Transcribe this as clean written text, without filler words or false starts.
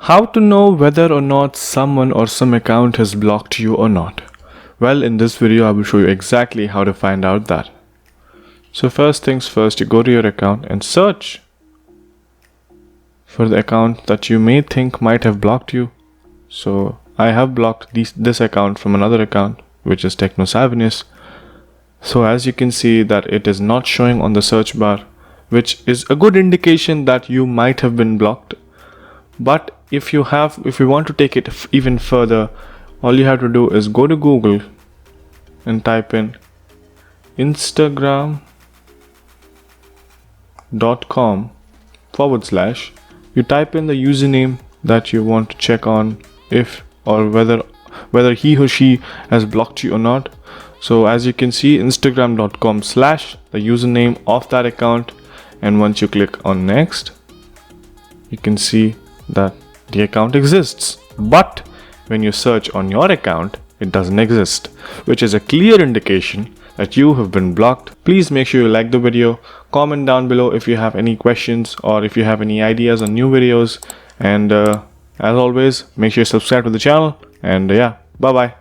How to know whether or not someone or some account has blocked you or not? Well, in this video I will show you exactly how to find out that. So first things first, you go to your account and search for the account that you may think might have blocked you. So I have blocked this account from another account, which is TechnoSavviness. So as you can see that it is not showing on the search bar, which is a good indication that you might have been blocked. But if you want to take it even further, all you have to do is go to Google and type in instagram.com/. You type in the username that you want to check on if or whether he or she has blocked you or not. So as you can see, instagram.com/ the username of that account, and once you click on next, you can see that the account exists. But when you search on your account, it doesn't exist, which is a clear indication that you have been blocked. Please make sure you like the video, comment down below if you have any questions or if you have any ideas on new videos, and as always, make sure you subscribe to the channel, and yeah, bye bye.